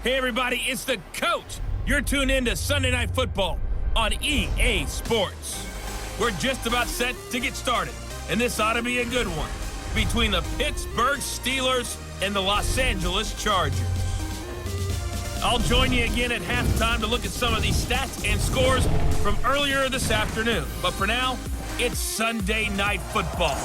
Hey everybody, it's the coach. You're tuned in to Sunday Night Football on EA Sports. We're just about set to get started, and this ought to be a good one between the Pittsburgh Steelers and the Los Angeles Chargers. I'll join you again at halftime to look at some of these stats and scores from earlier this afternoon. But for now, it's Sunday Night Football.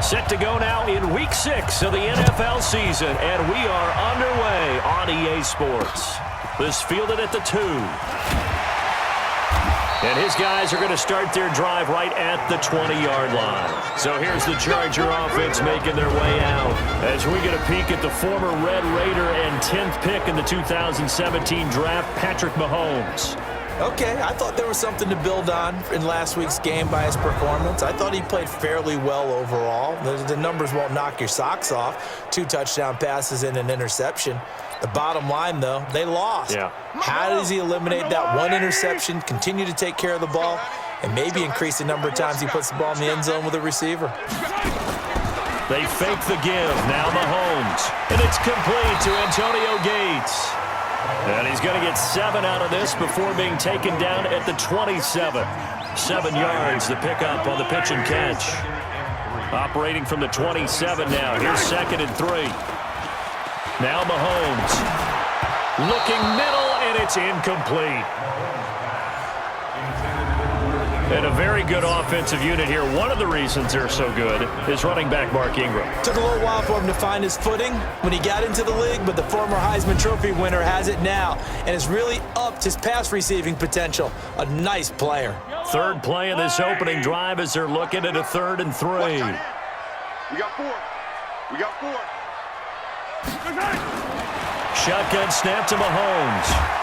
Set to go now in Week 6 of the NFL season, and we are underway on EA Sports. This fielded at the 2. And his guys are going to start their drive right at the 20-yard line. So here's the Charger offense making their way out as we get a peek at the former Red Raider and 10th pick in the 2017 draft, Patrick Mahomes. Okay, I thought there was something to build on in last week's game by his performance. I thought he played fairly well overall. The numbers won't knock your socks off. 2 touchdown passes and an interception. The bottom line, though, they lost. Yeah. How does he eliminate that 1 interception, continue to take care of the ball, and maybe increase the number of times he puts the ball in the end zone with a receiver? They fake the give. Now Mahomes. And it's complete to Antonio Gates. And he's going to get 7 out of this before being taken down at the 27. 7 yards, the pickup on the pitch and catch. Operating from the 27 now. Here's 2nd and 3. Now Mahomes. Looking middle, and it's incomplete. And a very good offensive unit here. One of the reasons they're so good is running back Mark Ingram. Took a little while for him to find his footing when he got into the league, but the former Heisman Trophy winner has it now and has really upped his pass receiving potential. A nice player. 3rd play of this opening drive as they're looking at a 3rd and 3. We got 4. We got 4. Shotgun snap to Mahomes.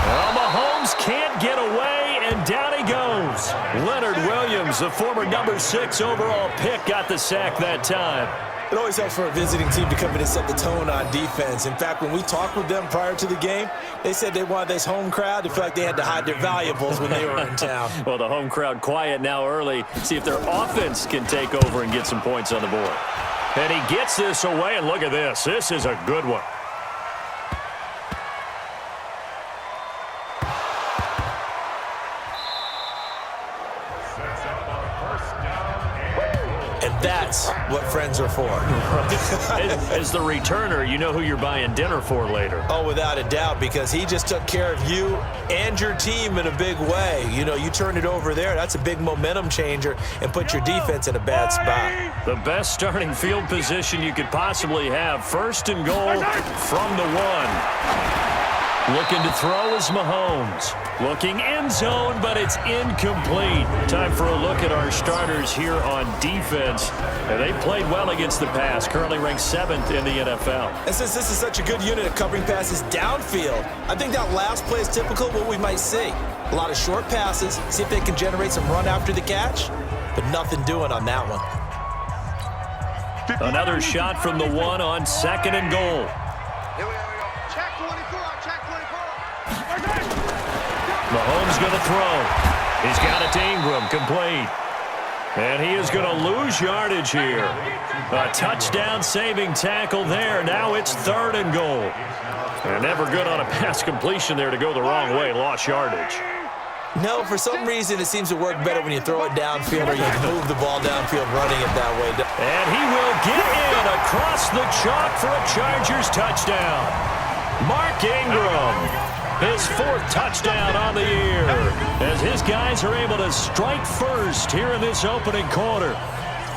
Well, Mahomes can't get away, and down he goes. Leonard Williams, the former number 6 overall pick, got the sack that time. It always helps for a visiting team to come in and set the tone on defense. In fact, when we talked with them prior to the game, they said they wanted this home crowd to feel like they had to hide their valuables when they were in town. Well, the home crowd quiet now early. See if their offense can take over and get some points on the board. And he gets this away, and look at this. This is a good one. That's what friends are for. As the returner, you know who you're buying dinner for later. Oh, without a doubt, because he just took care of you and your team in a big way. You know, you turn it over there, that's a big momentum changer and put your defense in a bad spot. The best starting field position you could possibly have. 1st and goal from the 1. Looking to throw is Mahomes. Looking end zone, but it's incomplete. Time for a look at our starters here on defense. And they played well against the pass, currently ranked 7th in the NFL. And since this is such a good unit of covering passes downfield, I think that last play is typical of what we might see. A lot of short passes, see if they can generate some run after the catch, but nothing doing on that one. Another shot from the 1 on 2nd and goal. Here we go. Check 24. Check 24. Mahomes going to throw. He's got it to Ingram, complete. And he is going to lose yardage here. A touchdown-saving tackle there. Now it's 3rd and goal. And never good on a pass completion there to go the wrong way. Lost yardage. No, for some reason it seems to work better when you throw it downfield or you move the ball downfield running it that way. And he will get in across the chalk for a Chargers touchdown. Mark Ingram. His 4th touchdown on the year as his guys are able to strike first here in this opening quarter.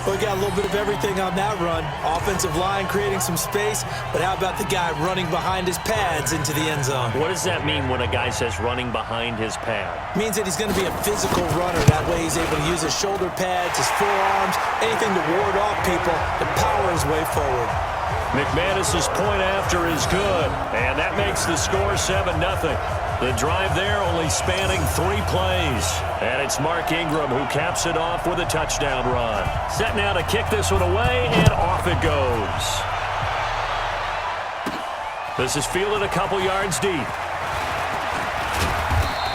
We got a little bit of everything on that run. Offensive line creating some space, but how about the guy running behind his pads into the end zone? What does that mean when a guy says running behind his pad? Means that he's going to be a physical runner. That way he's able to use his shoulder pads, his forearms, anything to ward off people to power his way forward. McManus's point after is good, and that makes the score 7-0. The drive there only spanning 3 plays. And it's Mark Ingram who caps it off with a touchdown run. Set now to kick this one away, and off it goes. This is fielded a couple yards deep.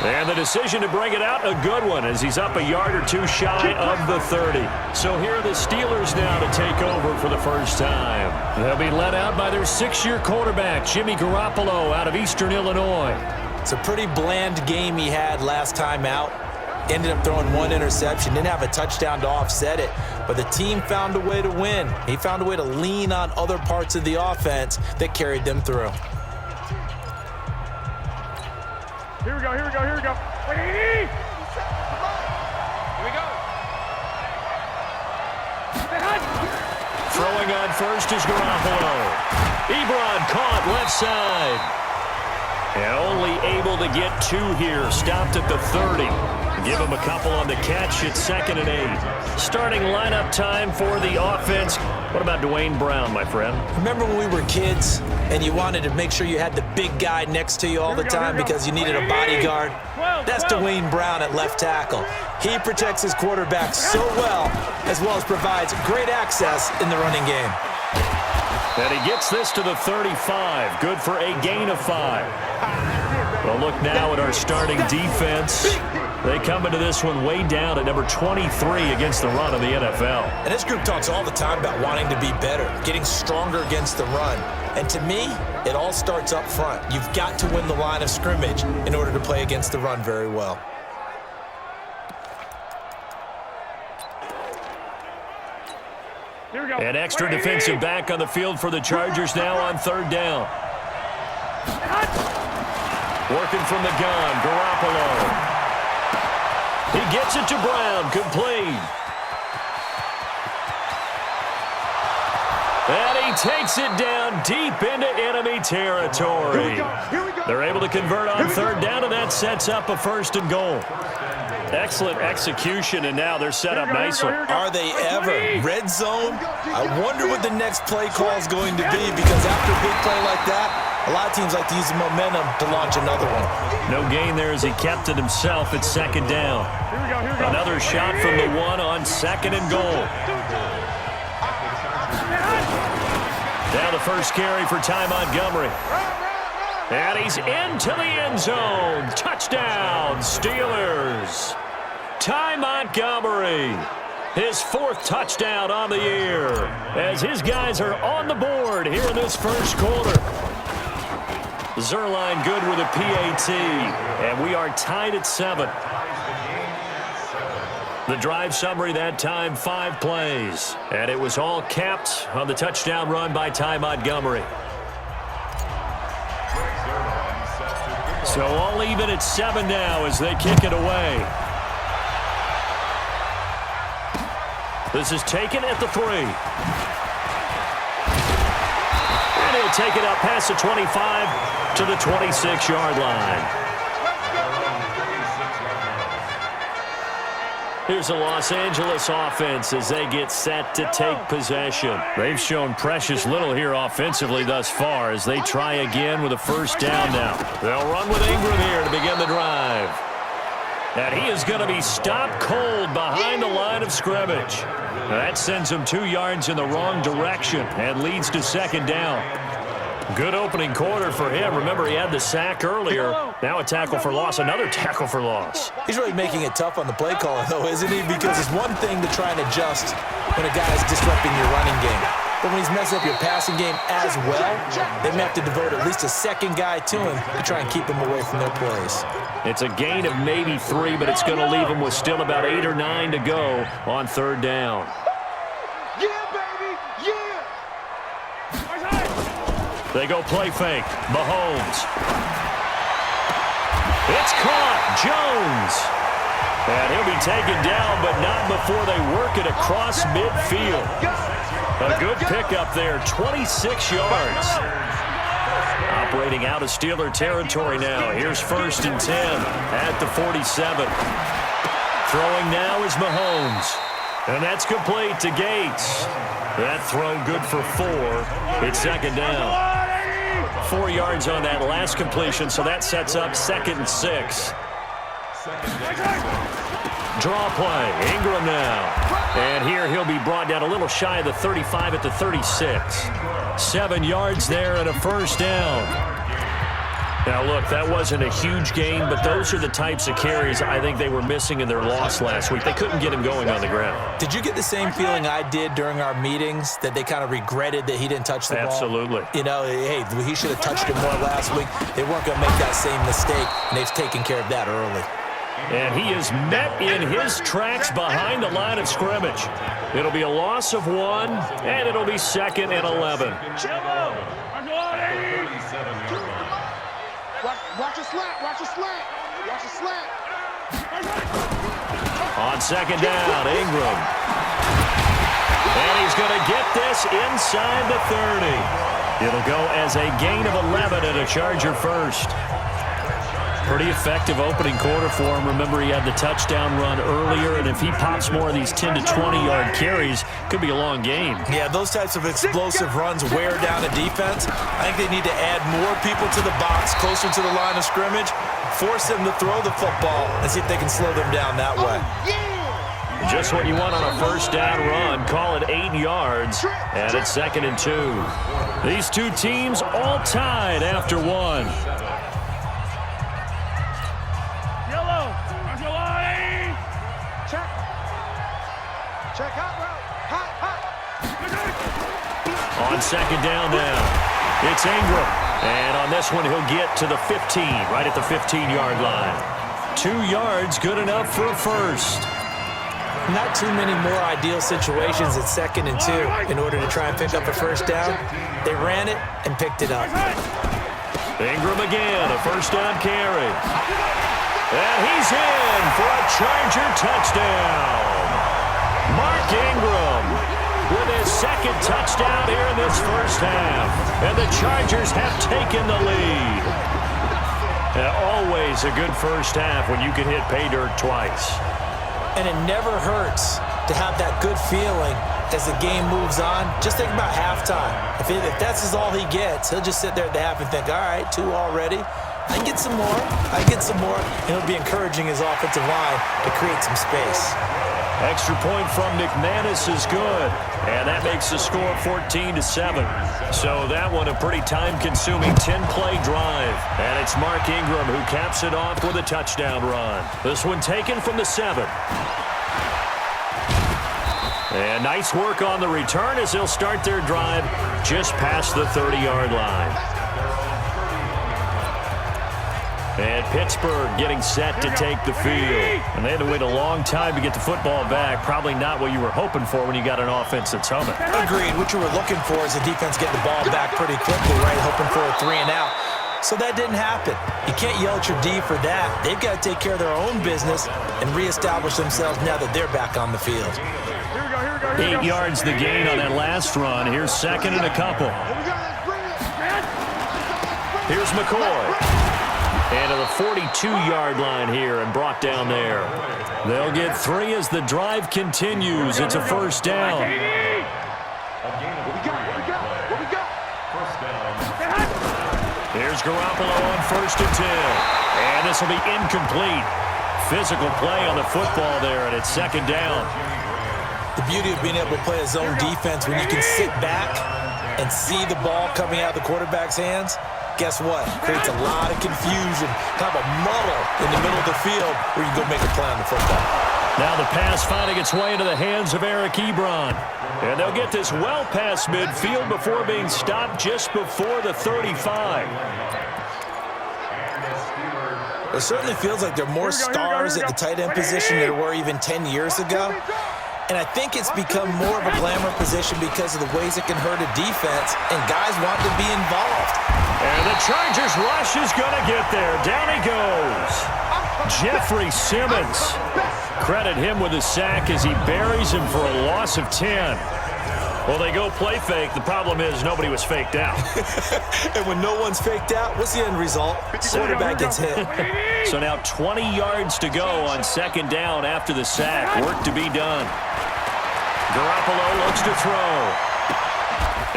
And the decision to bring it out, a good one, as he's up a yard or two shy of the 30. So here are the Steelers now to take over for the first time. They'll be led out by their 6-year quarterback, Jimmy Garoppolo, out of Eastern Illinois. It's a pretty bland game he had last time out. Ended up throwing one interception. Didn't have a touchdown to offset it. But the team found a way to win. He found a way to lean on other parts of the offense that carried them through. Here we go, here we go, here we go. Here we go. Throwing on first is Garoppolo. Ebron caught left side. And only able to get 2 here. Stopped at the 30. Give him a couple on the catch at 2nd and 8. Starting lineup time for the offense. What about Dwayne Brown, my friend? Remember when we were kids and you wanted to make sure you had the big guy next to you all the time because you needed a bodyguard? That's Dwayne Brown at left tackle. He protects his quarterback so well as provides great access in the running game. And he gets this to the 35. Good for a gain of 5. Well, look now at our starting defense. They come into this one way down at number 23 against the run of the NFL. And this group talks all the time about wanting to be better, getting stronger against the run. And to me, it all starts up front. You've got to win the line of scrimmage in order to play against the run very well. Here we go. An extra defensive back on the field for the Chargers now on 3rd down. Working from the gun, Garoppolo. He gets it to Brown, complete. And he takes it down deep into enemy territory. Here we go. They're able to convert on 3rd down, and that sets up a 1st and goal. Excellent execution, and now they're set up nicely. Are they ever? Red zone? I wonder what the next play call is going to be, because after a big play like that, a lot of teams like to use the momentum to launch another one. No gain there as he kept it himself at 2nd down. Here we go, here we go. Another shot from the 1 on 2nd and goal. Now the first carry for Ty Montgomery. And he's into the end zone. Touchdown, Steelers. Ty Montgomery, his 4th touchdown on the year, as his guys are on the board here in this first quarter. Zerline good with a PAT, and we are tied at 7. The drive summary that time, 5 plays, and it was all capped on the touchdown run by Ty Montgomery. So all even at 7 now as they kick it away. This is taken at the 3. And he'll take it up past the 25 to the 26-yard line. Here's the Los Angeles offense as they get set to take possession. They've shown precious little here offensively thus far as they try again with a 1st down now. They'll run with Ingram here to begin the drive. And he is going to be stopped cold behind the line of scrimmage. That sends him 2 yards in the wrong direction and leads to 2nd down. Good opening quarter for him. Remember, he had the sack earlier. Now a tackle for loss, another tackle for loss. He's really making it tough on the play caller, though, isn't he? Because it's one thing to try and adjust when a guy is disrupting your running game. But when he's messing up your passing game as well, they may have to devote at least a 2nd guy to him to try and keep him away from their plays. It's a gain of maybe 3, but it's going to leave him with still about 8 or 9 to go on 3rd down. Yeah, baby, yeah. They go play fake. Mahomes. It's caught. Jones. And he'll be taken down, but not before they work it across midfield. A good pickup there, 26 yards. Operating out of Steeler territory now. Here's 1st and 10 at the 47. Throwing now is Mahomes. And that's complete to Gates. That throw good for 4. It's 2nd down. 4 yards on that last completion, so that sets up 2nd and 6. Draw play. Ingram now. And here he'll be brought down a little shy of the 35 at the 36. 7 yards there and a 1st down. Now, look, that wasn't a huge gain, but those are the types of carries I think they were missing in their loss last week. They couldn't get him going on the ground. Did you get the same feeling I did during our meetings, that they kind of regretted that he didn't touch the ball? Absolutely. You know, hey, he should have touched it more last week. They weren't going to make that same mistake, and they've taken care of that early. And he is met in his tracks behind the line of scrimmage. It'll be a loss of 1, and it'll be 2nd and 11. Watch a slant, watch a slant, watch a slant. On 2nd down, Ingram. And he's going to get this inside the 30. It'll go as a gain of 11 and a Charger first. Pretty effective opening quarter for him. Remember, he had the touchdown run earlier, and if he pops more of these 10 to 20-yard carries, could be a long game. Yeah, those types of explosive runs wear down a defense. I think they need to add more people to the box, closer to the line of scrimmage, force them to throw the football, and see if they can slow them down that way. Just what you want on a first down run. Call it 8 yards, and it's 2nd and 2. These two teams all tied after 1. Check hot route. Hot. On 2nd down now, it's Ingram. And on this one, he'll get to the 15, right at the 15-yard line. 2 yards, good enough for a first. Not too many more ideal situations at 2nd and 2 in order to try and pick up a first down. They ran it and picked it up. Ingram again, a first down carry. And he's in for a Charger touchdown. Mark Ingram with his 2nd touchdown here in this first half. And the Chargers have taken the lead. Always a good first half when you can hit pay dirt twice. And it never hurts to have that good feeling as the game moves on. Just think about halftime. If that's all he gets, he'll just sit there at the half and think, all right, 2 already. I can get some more. And he'll be encouraging his offensive line to create some space. Extra point from McManus is good, and that makes the score 14-7. So that one a pretty time-consuming 10-play drive, and it's Mark Ingram who caps it off with a touchdown run. This one taken from the 7. And nice work on the return as they'll start their drive just past the 30-yard line. And Pittsburgh getting set to take the field. And they had to wait a long time to get the football back. Probably not what you were hoping for when you got an offense that's humming. Agreed. What you were looking for is the defense getting the ball back pretty quickly, right? Hoping for a 3 and out. So that didn't happen. You can't yell at your D for that. They've got to take care of their own business and reestablish themselves now that they're back on the field. 8 yards the gain on that last run. Here's 2nd and a couple. Here's McCoy. And to the 42-yard line here and brought down there. They'll get 3 as the drive continues. It's a first down. Here's Garoppolo on 1st and 10. And this will be incomplete. Physical play on the football there, and it's 2nd down. The beauty of being able to play a zone defense when you can sit back and see the ball coming out of the quarterback's hands, guess what? Creates a lot of confusion, kind of a muddle in the middle of the field where you can go make a play on the football. Now the pass finding its way into the hands of Eric Ebron. And they'll get this well past midfield before being stopped just before the 35. It certainly feels like there are more stars at the tight end position than there were even 10 years ago. And I think it's become more of a glamour position because of the ways it can hurt a defense, and guys want to be involved. And the Chargers rush is going to get there. Down he goes. Jeffrey Simmons. Credit him with a sack as he buries him for a loss of 10. Well, they go play fake. The problem is nobody was faked out. And when no one's faked out, what's the end result? Quarterback gets hit. So now 20 yards to go on 2nd down after the sack. Work to be done. Garoppolo looks to throw.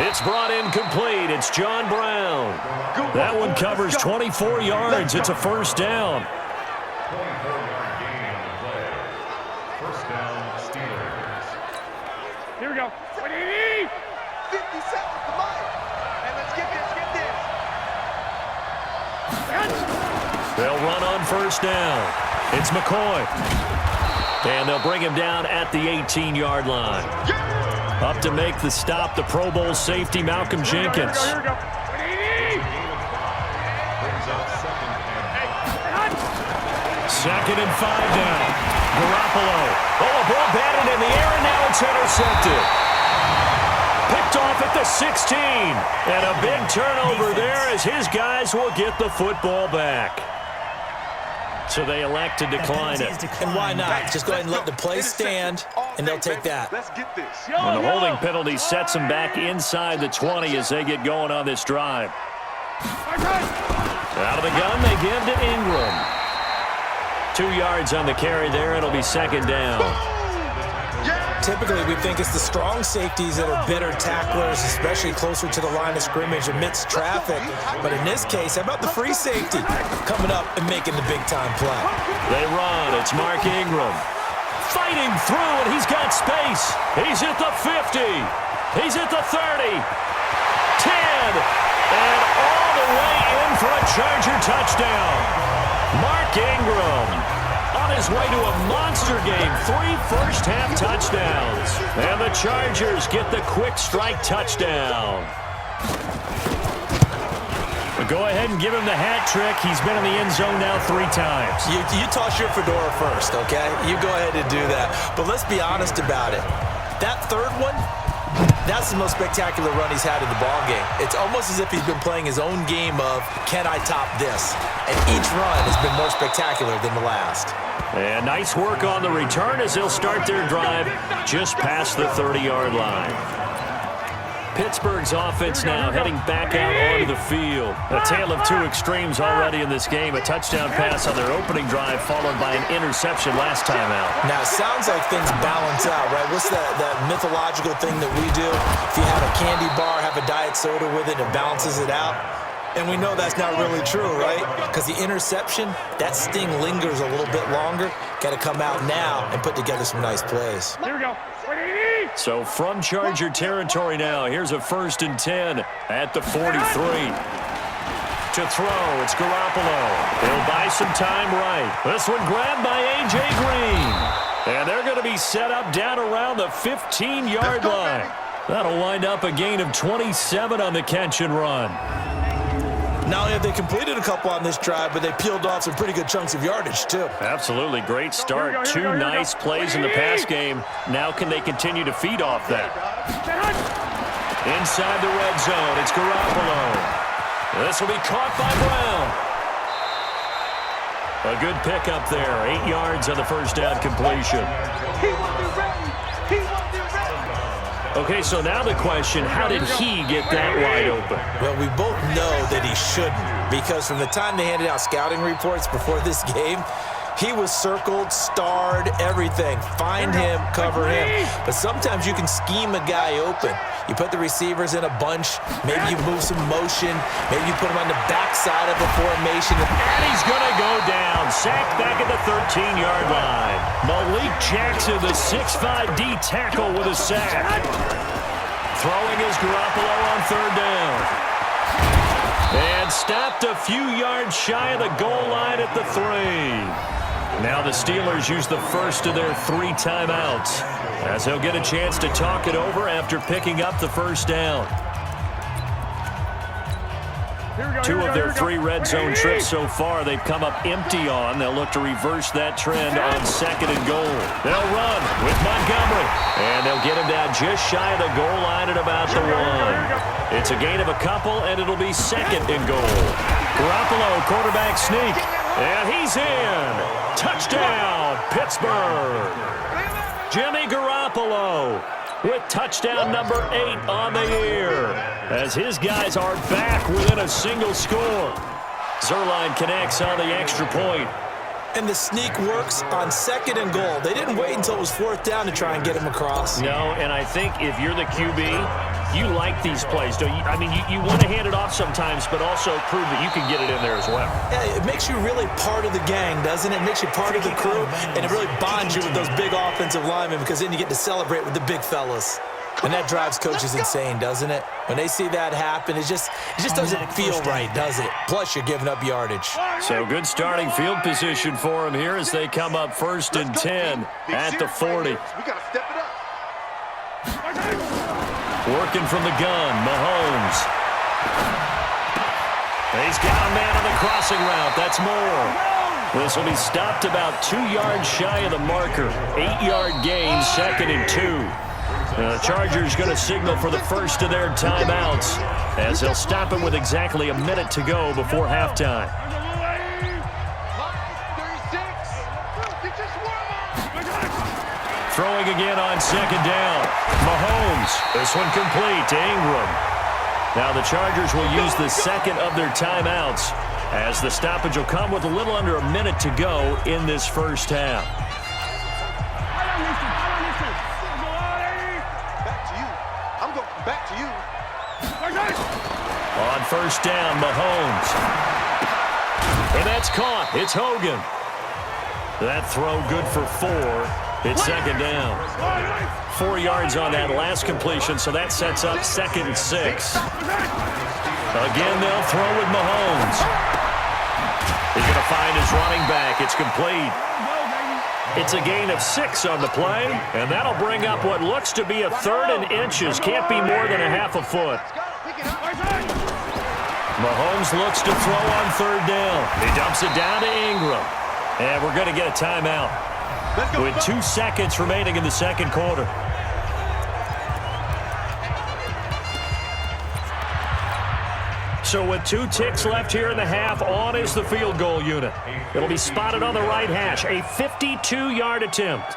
It's brought in complete. It's John Brown. That one covers 24 yards. It's a first down. First down, Steelers. Here we go. 50 seconds, come on. And let's get this. They'll run on first down. It's McCoy. And they'll bring him down at the 18-yard line. Up to make the stop, the Pro Bowl safety, Malcolm Jenkins. Second and 5 down. Garoppolo. Oh, a ball batted in the air, and now it's intercepted. Picked off at the 16. And a big turnover there as his guys will get the football back. So they elect to decline it. And why not? Just go ahead and let the play stand, and they'll take that. Let's get this. And the holding penalty sets them back inside the 20 as they get going on this drive. Out of the gun, they give to Ingram. 2 yards on the carry there. It'll be second down. Typically, we think it's the strong safeties that are better tacklers, especially closer to the line of scrimmage amidst traffic. But in this case, how about the free safety coming up and making the big-time play? They run. It's Mark Ingram. Fighting through, and he's got space. He's at the 50. He's at the 30. 10. And all the way in for a Charger touchdown. Mark Ingram on his way to a monster game. 3 first-half touchdowns. And the Chargers get the quick strike touchdown. But go ahead and give him the hat trick. He's been in the end zone now 3 times. You toss your fedora first, okay? You go ahead and do that. But let's be honest about it. That third one, that's the most spectacular run he's had in the ballgame. It's almost as if he's been playing his own game of, can I top this? And each run has been more spectacular than the last. And nice work on the return as they'll start their drive just past the 30-yard line. Pittsburgh's offense now heading back out onto the field. A tale of 2 extremes already in this game. A touchdown pass on their opening drive followed by an interception last time out. Now, it sounds like things balance out, right? What's that mythological thing that we do? If you have a candy bar, have a diet soda with it, it balances it out. And we know that's not really true, right? Because the interception, that sting lingers a little bit longer. Got to come out now and put together some nice plays. Here we go. So from Charger territory now, here's a 1st and 10 at the 43. To throw, it's Garoppolo. He'll buy some time right. This one grabbed by A.J. Green. And they're going to be set up down around the 15-yard line. That'll wind up a gain of 27 on the catch and run. Not only have they completed a couple on this drive, but they peeled off some pretty good chunks of yardage, too. Absolutely. Great start. 2 nice plays in the pass game. Now can they continue to feed off that? Inside the red zone, it's Garoppolo. This will be caught by Brown. A good pickup there. 8 yards on the first down completion. Okay, so now the question, how did he get that wide open? Well, we both know that he shouldn't, because from the time they handed out scouting reports before this game, he was circled, starred, everything. Find him, cover him. But sometimes you can scheme a guy open. You put the receivers in a bunch. Maybe you move some motion. Maybe you put him on the backside of the formation. And he's going to go down. Sacked back at the 13-yard line. Malik Jackson, the 6'5" D tackle with a sack. Throwing is Garoppolo on 3rd down. And stopped a few yards shy of the goal line at the 3. Now the Steelers use the first of their 3 timeouts as they'll get a chance to talk it over after picking up the first down. 2 of their 3 red zone trips so far they've come up empty on. They'll look to reverse that trend on 2nd and goal. They'll run with Montgomery, and they'll get him down just shy of the goal line at about the 1. It's a gain of a couple, and it'll be 2nd and goal. Garoppolo, quarterback sneak, and he's in. Touchdown, Pittsburgh. Jimmy Garoppolo with touchdown number 8 on the year as his guys are back within a single score. Zerline connects on the extra point. And the sneak works on 2nd and goal. They didn't wait until it was 4th down to try and get him across. No, and I think if you're the QB, you like these plays, don't you? I mean, you want to hand it off sometimes, but also prove that you can get it in there as well. Yeah, it makes you really part of the gang, doesn't it? It makes you part of the crew, and it really bonds you with those big offensive linemen because then you get to celebrate with the big fellas. And that drives coaches insane, doesn't it? When they see that happen, it just doesn't feel right, does it? Plus, you're giving up yardage. So good starting field position for him here as they come up 1st and 10 at the 40. We got to step it up. Working from the gun, Mahomes. He's got a man on the crossing route. That's Moore. This will be stopped about 2 yards shy of the marker. 8-yard gain, 2nd and 2. The Chargers going to signal for the first of their timeouts as they'll stop him with exactly a minute to go before halftime. Throwing again on 2nd down. Mahomes. This one complete to Ingram. Now the Chargers will use the second of their timeouts as the stoppage will come with a little under a minute to go in this first half. Back to you. On 1st down, Mahomes. And that's caught. It's Hogan. That throw good for 4. It's 2nd down. 4 yards on that last completion, so that sets up 2nd and 6. Again, they'll throw with Mahomes. He's going to find his running back. It's complete. It's a gain of 6 on the play, and that'll bring up what looks to be a 3rd and inches. Can't be more than a half a foot. Mahomes looks to throw on 3rd down. He dumps it down to Ingram. And we're going to get a timeout with 2 seconds remaining in the second quarter. So with 2 ticks left here in the half, on is the field goal unit. It'll be spotted on the right hash, a 52-yard attempt.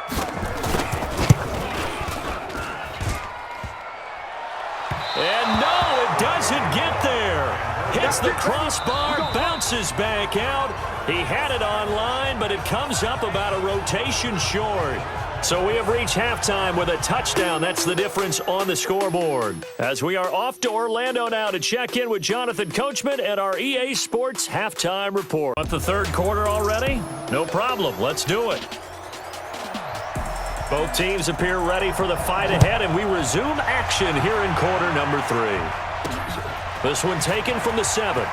And no, it doesn't get there. Hits the crossbar, bounces back out. He had it online, but it comes up about a rotation short. So we have reached halftime with a touchdown. That's the difference on the scoreboard. As we are off to Orlando now to check in with Jonathan Coachman at our EA Sports Halftime Report. Want the third quarter already? No problem. Let's do it. Both teams appear ready for the fight ahead, and we resume action here in quarter number 3. This one taken from the 7.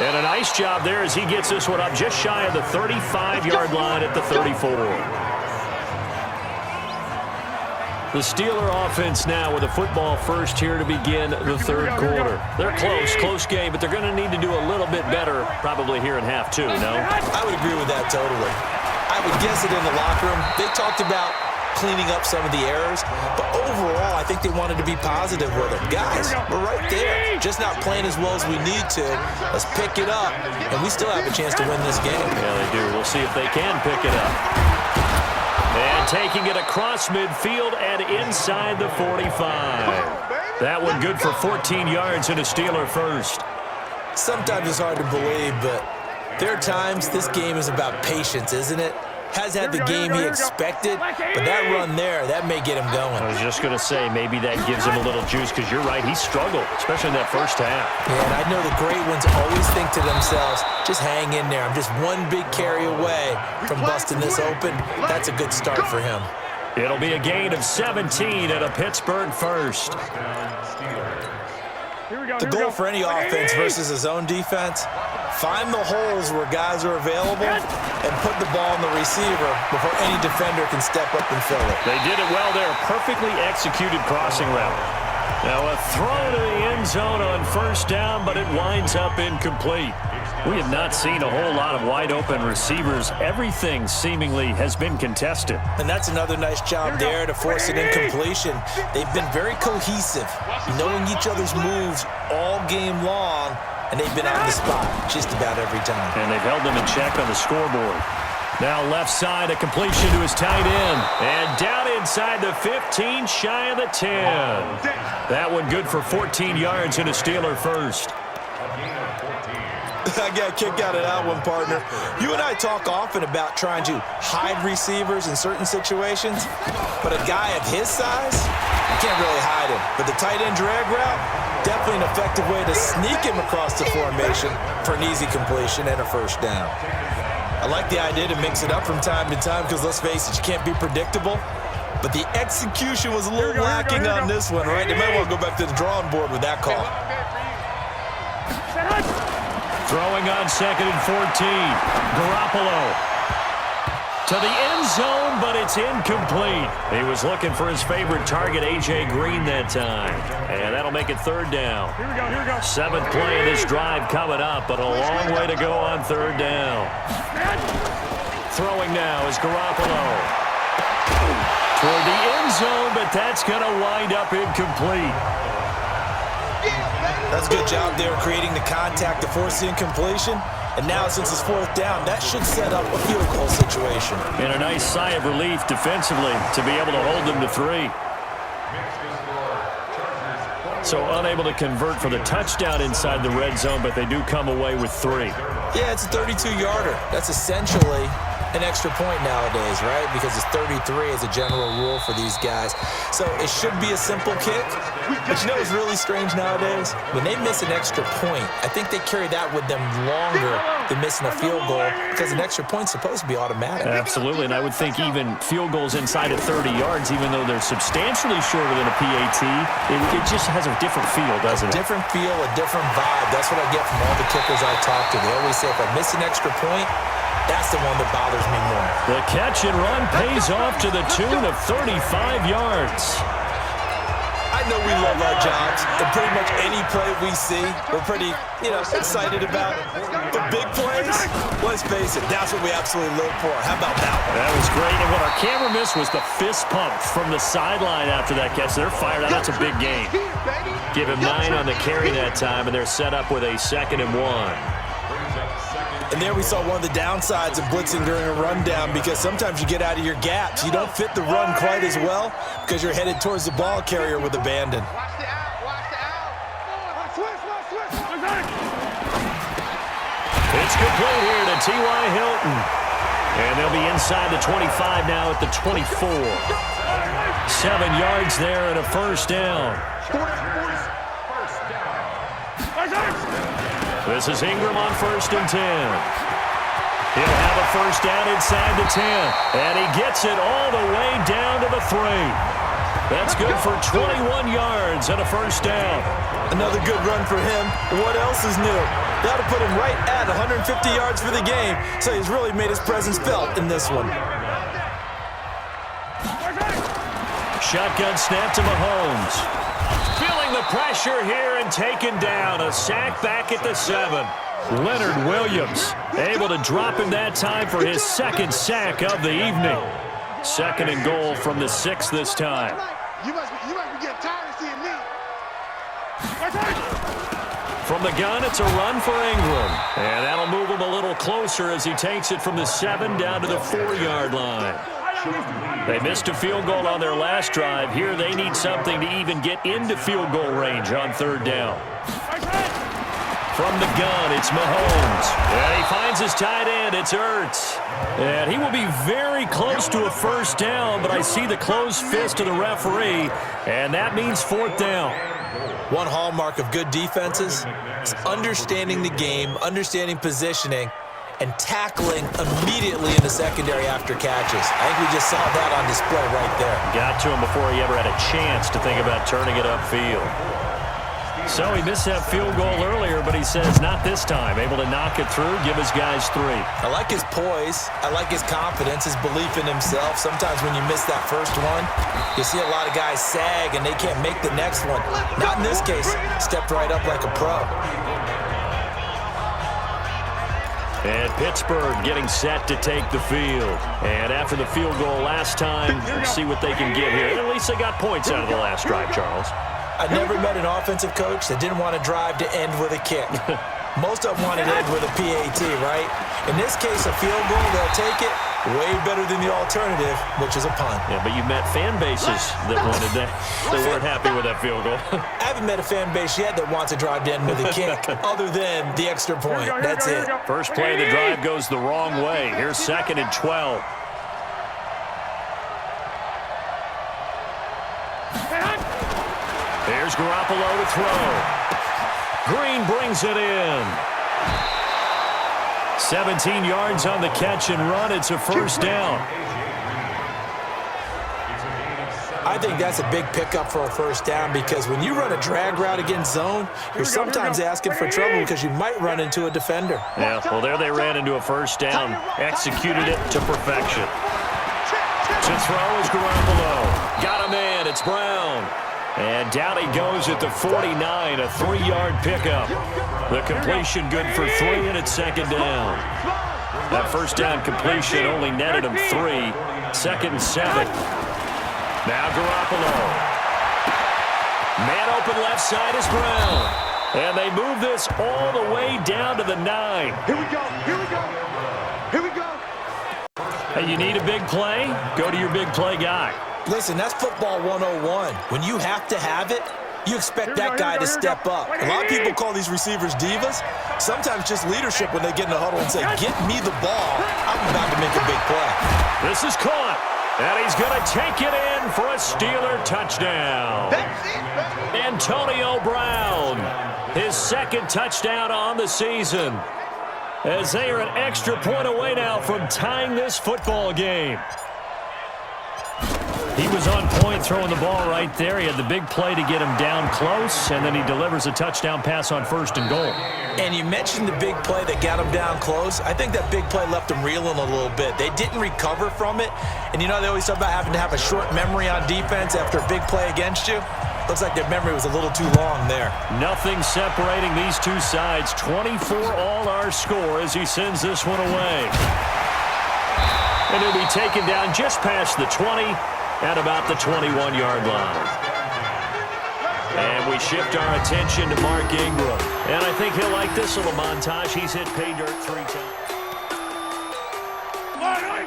And a nice job there as he gets this one up just shy of the 35-yard line at the 34. The Steeler offense now with a football first here to begin the third quarter. They're close game, but they're going to need to do a little bit better probably here in half 2, no? I would agree with that totally. I would guess it in the locker room. They talked about cleaning up some of the errors, but overall, I think they wanted to be positive with them. Guys, we're right there. Just not playing as well as we need to. Let's pick it up, and we still have a chance to win this game. Yeah, they do. We'll see if they can pick it up. And taking it across midfield and inside the 45. That one good for 14 yards and a Steeler first. Sometimes it's hard to believe, but there are times this game is about patience, isn't it? Has had the game he expected, but that run there, that may get him going. I was just going to say, maybe that gives him a little juice, because you're right, he struggled, especially in that first half. Yeah, and I know the great ones always think to themselves, just hang in there. I'm just one big carry away from busting this open. That's a good start for him. It'll be a gain of 17 at a Pittsburgh first. The goal for any offense versus his own defense, find the holes where guys are available and put the ball on the receiver before any defender can step up and fill it. They did it well there. Perfectly executed crossing route. Now a throw to the end zone on first down, but it winds up incomplete. We have not seen a whole lot of wide open receivers. Everything seemingly has been contested. And that's another nice job there to force an incompletion. They've been very cohesive, knowing each other's moves all game long, and they've been on the spot just about every time. And they've held them in check on the scoreboard. Now left side, a completion to his tight end. And down inside the 15, shy of the 10. That one good for 14 yards and a Steeler first. I got a kick out of that one, partner. You and I talk often about trying to hide receivers in certain situations, but a guy of his size, you can't really hide him. But the tight end drag route, definitely an effective way to sneak him across the formation for an easy completion and a first down. I like the idea to mix it up from time to time because, let's face it, you can't be predictable. but the execution was a little lacking on this one, right? They might want to go back to the drawing board with that call. Throwing on 2nd and 14. Garoppolo to the end zone, but it's incomplete. He was looking for his favorite target, A.J. Green, that time. And that'll make it 3rd down. Here we go. 7th play of this drive coming up, but a long way to go on 3rd down. Throwing now is Garoppolo. Toward the end zone, but that's going to wind up incomplete. That's a good job there creating the contact to force the incompletion. And now, since it's 4th down, that should set up a field goal situation. And a nice sigh of relief defensively to be able to hold them to 3. So unable to convert for the touchdown inside the red zone, but they do come away with 3. Yeah, it's a 32-yarder. That's essentially an extra point nowadays, right? Because it's 33 as a general rule for these guys. So it should be a simple kick. But you know what's really strange nowadays? When they miss an extra point, I think they carry that with them longer than missing a field goal because an extra point's supposed to be automatic. Absolutely, and I would think even field goals inside of 30 yards, even though they're substantially shorter than a PAT, it just has a different feel, doesn't it? A different feel, a different vibe. That's what I get from all the kickers I talk to. They always say if I miss an extra point, that's the one that bothers me more. The catch and run pays off to the tune of 35 yards. I know we love our jobs, and pretty much any play we see, we're pretty, excited about. But big plays, let's face it, that's what we absolutely live for. How about that one? That was great, and what our camera missed was the fist pump from the sideline after that catch. They're fired out. That's a big game. Give him 9 on the carry that time, and they're set up with a 2nd and 1. And there we saw one of the downsides of blitzing during a rundown because sometimes you get out of your gaps. You don't fit the run quite as well because you're headed towards the ball carrier with abandon. Watch the out. Watch the out. Switch. It's complete here to T.Y. Hilton. And they'll be inside the 25 now at the 24. 7 yards there and a 1st down. This is Ingram on 1st and 10. He'll have a 1st down inside the 10. And he gets it all the way down to the 3. That's good for 21 yards and a 1st down. Another good run for him. What else is new? That'll put him right at 150 yards for the game. So he's really made his presence felt in this one. Shotgun snap to Mahomes. Feeling the pressure here and taken down. A sack back at the 7. Leonard Williams able to drop him that time for his 2nd sack of the evening. 2nd and goal from the 6 this time. You must be getting tired of seeing me. From the gun, it's a run for Ingram. And that'll move him a little closer as he takes it from the 7 down to the 4-yard line. They missed a field goal on their last drive. Here they need something to even get into field goal range on 3rd down. From the gun, it's Mahomes. And he finds his tight end. It's Ertz. And he will be very close to a 1st down, but I see the closed fist of the referee, and that means 4th down. One hallmark of good defenses is understanding the game, understanding positioning, and tackling immediately in the secondary after catches. I think we just saw that on display right there. Got to him before he ever had a chance to think about turning it upfield. So he missed that field goal earlier, but he says not this time. Able to knock it through, give his guys 3. I like his poise. I like his confidence, his belief in himself. Sometimes when you miss that first one, you see a lot of guys sag and they can't make the next one. Not in this case. Stepped right up like a pro. And Pittsburgh getting set to take the field. And after the field goal last time, we'll see what they can get here. At least they got points out of the last drive, Charles. I never met an offensive coach that didn't want to drive to end with a kick. Most of them want to end with a PAT, right? In this case, a field goal, they'll take it. Way better than the alternative, which is a punt. Yeah, but you met fan bases that wanted that. They weren't happy with that field goal. I haven't met a fan base yet that wants to drive to end with a kick other than the extra point. That's it. First play of the drive goes the wrong way. Here's 2nd and 12. Here's Garoppolo to throw. Green brings it in. 17 yards on the catch and run. It's a 1st down. I think that's a big pickup for a first down because when you run a drag route against zone, you're sometimes asking for trouble because you might run into a defender. Yeah, well, there they ran into a first down, executed it to perfection. To throw is Garoppolo. Got a man, it's Brown. And down he goes at the 49, a 3-yard pickup. The completion good for 3, and it's second down. That first down completion only netted him 3. Second and 7. Now Garoppolo. Man open left side is Brown. And they move this all the way down to the 9. Here we go. Here we go. Here we go. Hey, you need a big play? Go to your big play guy. Listen, that's football 101. When you have to have it, you expect that guy to step up. A lot of people call these receivers divas. Sometimes just leadership when they get in the huddle and say, get me the ball. I'm about to make a big play. This is caught. And he's going to take it in for a Steeler touchdown. That's it, baby. Antonio Brown, his second touchdown on the season. As they are an extra point away now from tying this football game. He was on point throwing the ball right there. He had the big play to get him down close, and then he delivers a touchdown pass on 1st and goal. And you mentioned the big play that got him down close. I think that big play left him reeling a little bit. They didn't recover from it. And you know they always talk about having to have a short memory on defense after a big play against you. Looks like their memory was a little too long there. Nothing separating these two sides. 24 all our score as he sends this one away. And he'll be taken down just past the 20 at about the 21-yard line. And we shift our attention to Mark Ingram. And I think he'll like this little montage. He's hit pay dirt 3 times.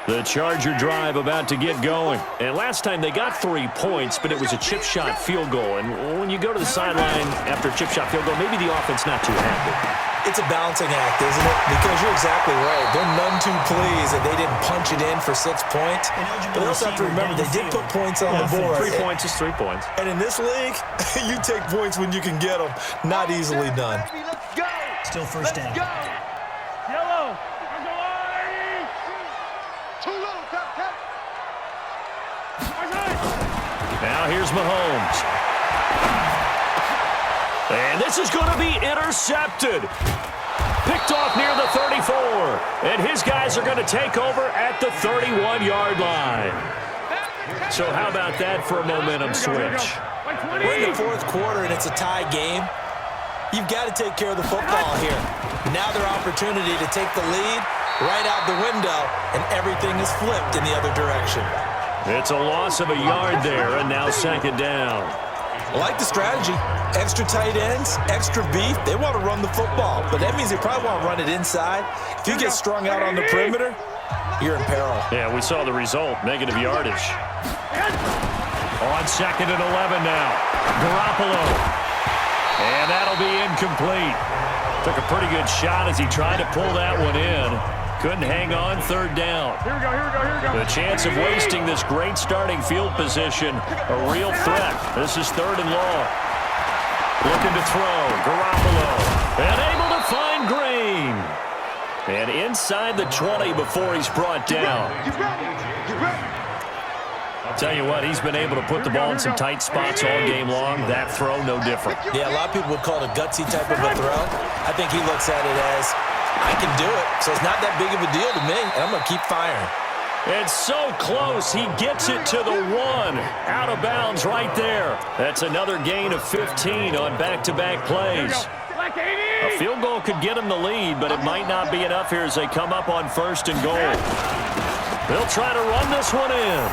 The Charger drive about to get going. And last time they got 3 points, but it was a chip shot field goal. And when you go to the sideline after a chip shot field goal, maybe the offense not too happy. It's a balancing act, isn't it? Because you're exactly right. They're none too pleased that they didn't punch it in for 6 points. But they also have to remember they did put points on the board. 3 points is 3 points. And in this league, you take points when you can get them. Not easily done. Let's go. Still first down. Let's go. Yellow. Too low. Tap. Now here's Mahomes. And this is going to be intercepted. Picked off near the 34. And his guys are going to take over at the 31-yard line. So how about that for a momentum switch? We're in the 4th quarter, and it's a tie game. You've got to take care of the football here. Now their opportunity to take the lead right out the window, and everything is flipped in the other direction. It's a loss of a yard there, and now second down. I like the strategy. Extra tight ends, extra beef. They want to run the football, but that means they probably want to run it inside. If you get strung out on the perimeter, you're in peril. Yeah, we saw the result, negative yardage. On 2nd and 11 now. Garoppolo. And that'll be incomplete. Took a pretty good shot as he tried to pull that one in. Couldn't hang on 3rd down. Here we go. The chance of wasting this great starting field position, a real threat. This is 3rd and long. Looking to throw, Garoppolo. And able to find Green. And inside the 20 before he's brought down. Get ready. Tell you what, he's been able to put the ball in some tight spots all game long. That throw, no different. Yeah, a lot of people would call it a gutsy type of a throw. I think he looks at it as, I can do it, so it's not that big of a deal to me, and I'm going to keep firing. It's so close. He gets it to the 1. Out of bounds right there. That's another gain of 15 on back-to-back plays. A field goal could get him the lead, but it might not be enough here as they come up on 1st and goal. They'll try to run this one in.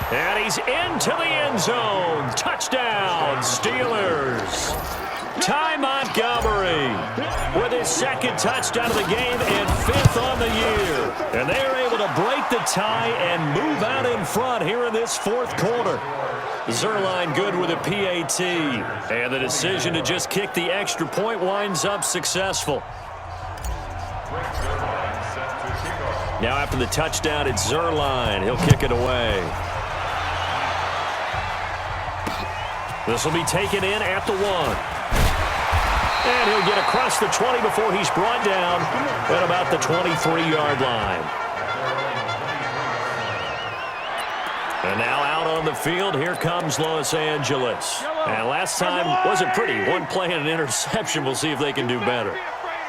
And he's into the end zone. Touchdown, Steelers. Ty Montgomery with his 2nd touchdown of the game and 5th on the year. And they are able to break the tie and move out in front here in this 4th quarter. Zerline good with a PAT. And the decision to just kick the extra point winds up successful. Now after the touchdown, it's Zerline. He'll kick it away. This will be taken in at the 1. And he'll get across the 20 before he's brought down at about the 23-yard line. And now out on the field. Here comes Los Angeles. And last time wasn't pretty. One play and an interception. We'll see if they can do better.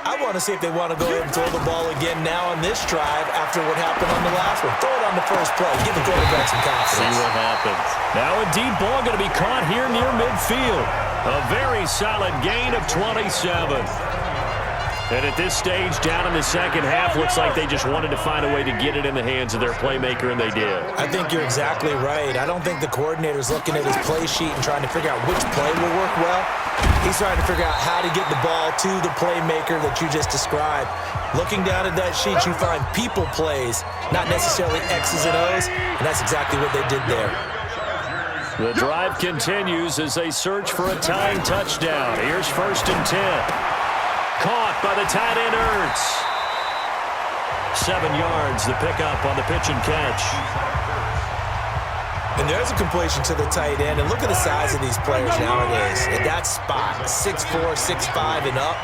I want to see if they want to go ahead and throw the ball again now on this drive after what happened on the last one. Throw it on the first play. Give the quarterback some confidence. See what happens. Now a deep ball going to be caught here near midfield. A very solid gain of 27. And at this stage, down in the second half, looks like they just wanted to find a way to get it in the hands of their playmaker, and they did. I think you're exactly right. I don't think the coordinator's looking at his play sheet and trying to figure out which play will work well. He's trying to figure out how to get the ball to the playmaker that you just described. Looking down at that sheet, you find people plays, not necessarily X's and O's, and that's exactly what they did there. The drive continues as they search for a tying touchdown. Here's 1st and 10. Caught by the tight end, Ertz. 7 yards, the pickup on the pitch and catch. And there's a completion to the tight end. And look at the size of these players nowadays. At that spot, 6'4", 6'5", and up.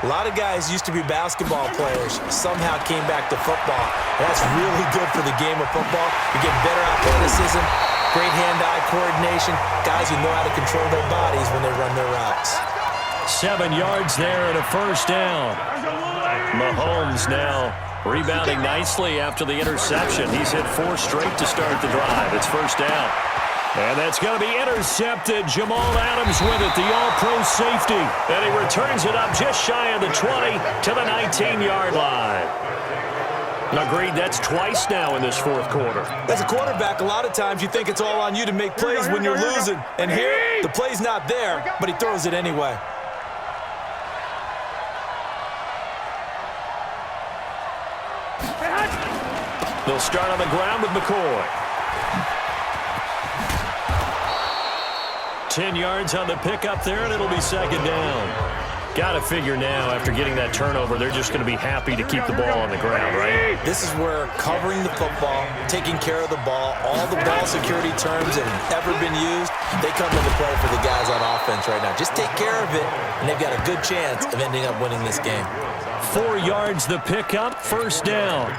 A lot of guys used to be basketball players, somehow came back to football. And that's really good for the game of football. You get better athleticism, great hand-eye coordination, guys who know how to control their bodies when they run their routes. 7 yards there and a 1st down. Mahomes now rebounding nicely after the interception. He's hit 4 straight to start the drive. It's 1st down. And that's going to be intercepted. Jamal Adams with it, the all-pro safety. And he returns it up just shy of the 20 to the 19-yard line. Agreed, that's twice now in this 4th quarter. As a quarterback, a lot of times you think it's all on you to make plays when you're losing. And here, the play's not there, but he throws it anyway. They'll start on the ground with McCoy. 10 yards on the pickup there, and it'll be 2nd down. Got to figure now, after getting that turnover, they're just going to be happy to keep the ball on the ground, right? This is where covering the football, taking care of the ball, all the ball security terms that have ever been used, they come into play for the guys on offense right now. Just take care of it, and they've got a good chance of ending up winning this game. 4 yards the pickup, 1st down.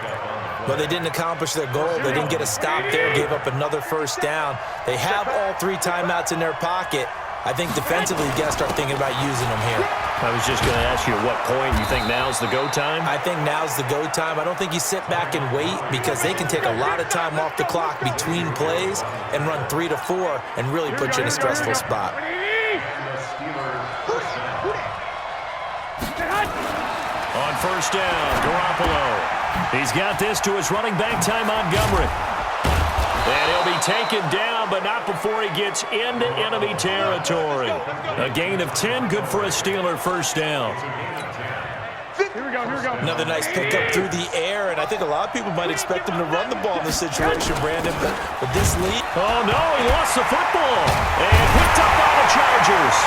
But they didn't accomplish their goal. They didn't get a stop there, gave up another 1st down. They have all 3 timeouts in their pocket. I think defensively, you got to start thinking about using them here. I was just going to ask you at what point you think now's the go time? I think now's the go time. I don't think you sit back and wait because they can take a lot of time off the clock between plays and run 3 to 4 and really put you in a stressful spot. On 1st down, Garoppolo. He's got this to his running back, Ty Montgomery. And he'll be taken down, but not before he gets into enemy territory. A gain of 10, good for a Steeler 1st down. Here we go. Another nice pickup through the air, and I think a lot of people might expect him to run the ball in this situation, Brandon, but with this lead. Oh, no, he lost the football. And picked up by the Chargers.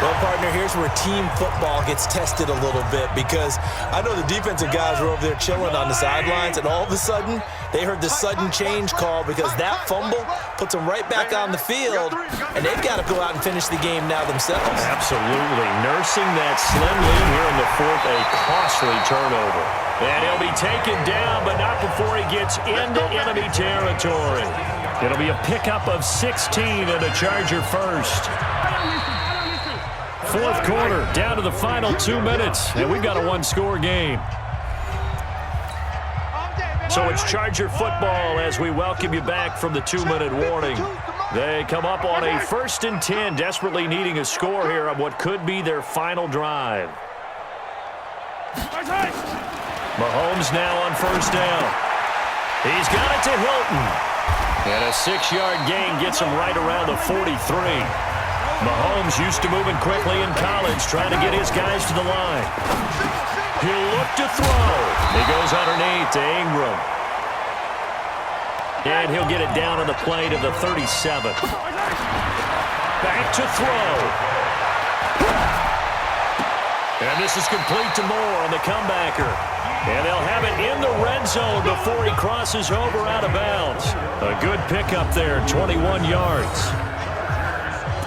Well, partner, here's where team football gets tested a little bit because I know the defensive guys were over there chilling on the sidelines, and all of a sudden, they heard the sudden change call because that fumble puts them right back on the field, and they've got to go out and finish the game now themselves. Absolutely. Nursing that slim lead here in the 4th, a costly turnover. And he'll be taken down, but not before he gets into enemy territory. It'll be a pickup of 16 and a Charger 1st. 4th quarter, down to the final 2 minutes, and we've got a 1-score game. So it's Charger football as we welcome you back from the 2-minute warning. They come up on a 1st and 10, desperately needing a score here on what could be their final drive. Mahomes now on 1st down. He's got it to Hilton. And a 6-yard gain gets him right around the 43. Mahomes used to moving quickly in college, trying to get his guys to the line. He'll look to throw. He goes underneath to Ingram. And he'll get it down on the play to the 37. Back to throw. And this is complete to Moore on the comebacker. And they'll have it in the red zone before he crosses over out of bounds. A good pickup there, 21 yards.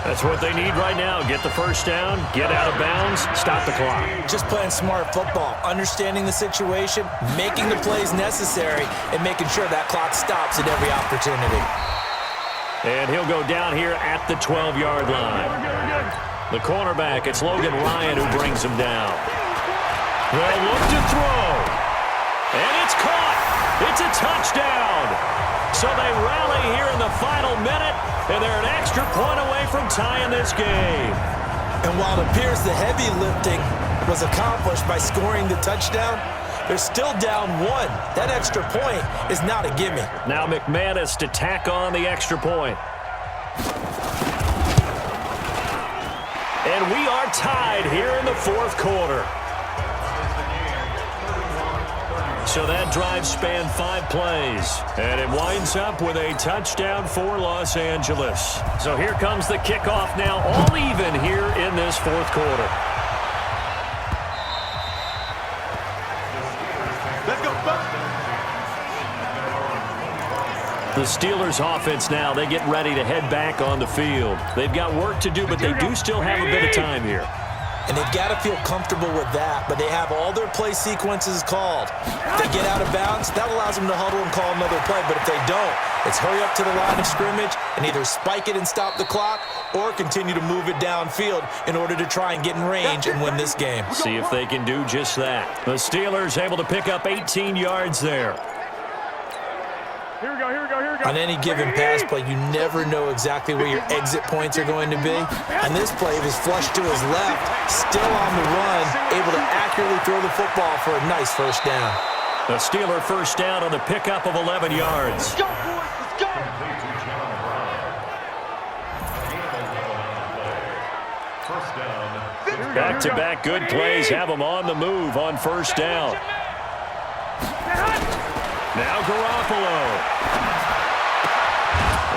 That's what they need right now. Get the first down, get out of bounds, stop the clock. Just playing smart football, understanding the situation, making the plays necessary, and making sure that clock stops at every opportunity. And he'll go down here at the 12-yard line. The cornerback, it's Logan Ryan who brings him down. They'll look to throw. And it's caught. It's a touchdown. So they rally here in the final minute, and they're an extra point away from tying this game. And while it appears the heavy lifting was accomplished by scoring the touchdown, they're still down one. That extra point is not a gimme. Now McManus to tack on the extra point. And we are tied here in the fourth quarter. So that drive spanned 5 plays. And it winds up with a touchdown for Los Angeles. So here comes the kickoff now, all even here in this fourth quarter. Let's go, Buck. The Steelers offense now, they get ready to head back on the field. They've got work to do, but they do still have a bit of time here. And they've got to feel comfortable with that, but they have all their play sequences called. If they get out of bounds, that allows them to huddle and call another play, but if they don't, it's hurry up to the line of scrimmage and either spike it and stop the clock or continue to move it downfield in order to try and get in range and win this game. See if they can do just that. The Steelers able to pick up 18 yards there. Here we go, here we go, here we go. On any given pass play, you never know exactly where your exit points are going to be. And this play was flushed to his left, still on the run, able to accurately throw the football for a nice first down. The Steeler first down on the pickup of 11 yards. Let's go, boys, let's go. First down. Back-to-back good plays have them on the move on first down. Now Garoppolo.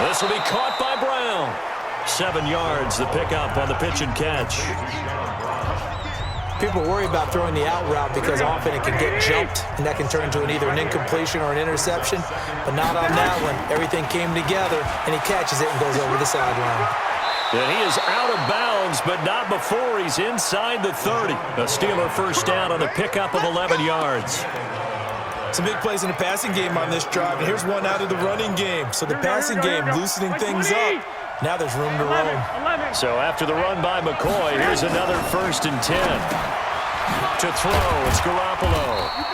This will be caught by Brown. 7 yards, the pickup on the pitch and catch. People worry about throwing the out route because often it can get jumped, and that can turn into either an incompletion or an interception. But not on that one. Everything came together, and he catches it and goes over the sideline. And he is out of bounds, but not before he's inside the 30. A Steeler first down on the pickup of 11 yards. Some big plays in the passing game on this drive, and here's one out of the running game. So the passing game loosening things up. Now there's room to roam. So after the run by McCoy, here's another 1st and 10. To throw, it's Garoppolo.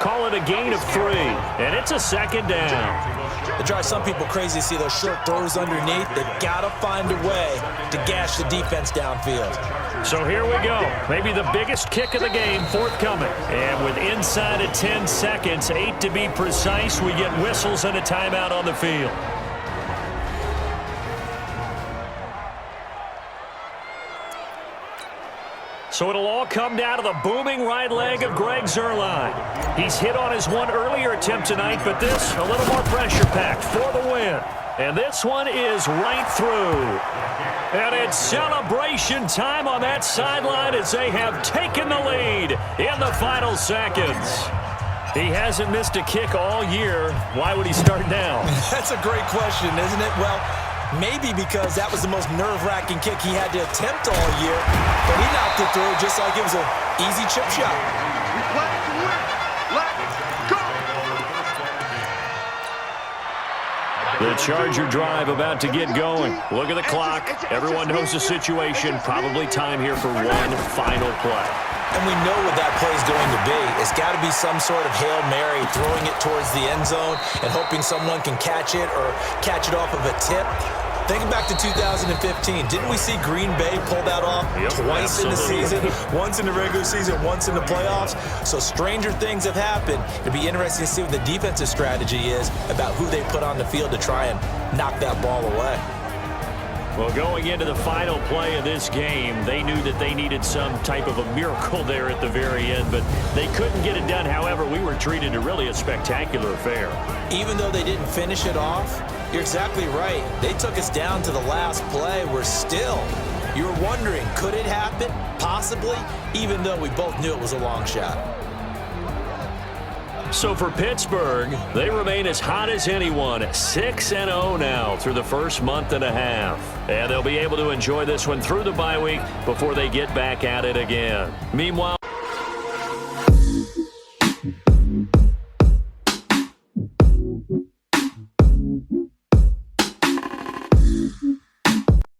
Call it a gain of 3, and it's a second down. It drives some people crazy to see those short throws underneath. They've got to find a way to gash the defense downfield. So here we go. Maybe the biggest kick of the game forthcoming. And with inside of 10 seconds, 8 to be precise, we get whistles and a timeout on the field. So it'll all come down to the booming right leg of Greg Zuerlein. He's hit on his one earlier attempt tonight, but this a little more pressure-packed for the win. And this one is right through. And it's celebration time on that sideline as they have taken the lead in the final seconds. He hasn't missed a kick all year. Why would he start now? That's a great question, isn't it? Well, maybe because that was the most nerve-wracking kick he had to attempt all year, but he knocked it through just like it was an easy chip shot. We play to win. Let's go. The Charger drive about to get going. Look at the clock. Everyone knows the situation. Probably time here for one final play. And we know what that play is going to be. It's got to be some sort of Hail Mary, throwing it towards the end zone and hoping someone can catch it or catch it off of a tip. Thinking back to 2015, didn't we see Green Bay pull that off twice in the season? Once in the regular season, once in the playoffs. So stranger things have happened. It'll be interesting to see what the defensive strategy is about who they put on the field to try and knock that ball away. Well, going into the final play of this game, they knew that they needed some type of a miracle there at the very end, but they couldn't get it done. However, we were treated to really a spectacular affair. Even though they didn't finish it off, you're exactly right. They took us down to the last play. We're still, you were wondering, could it happen? Possibly, even though we both knew it was a long shot. So for Pittsburgh, they remain as hot as anyone, 6-0 now through the first month and a half. And they'll be able to enjoy this one through the bye week before they get back at it again. Meanwhile,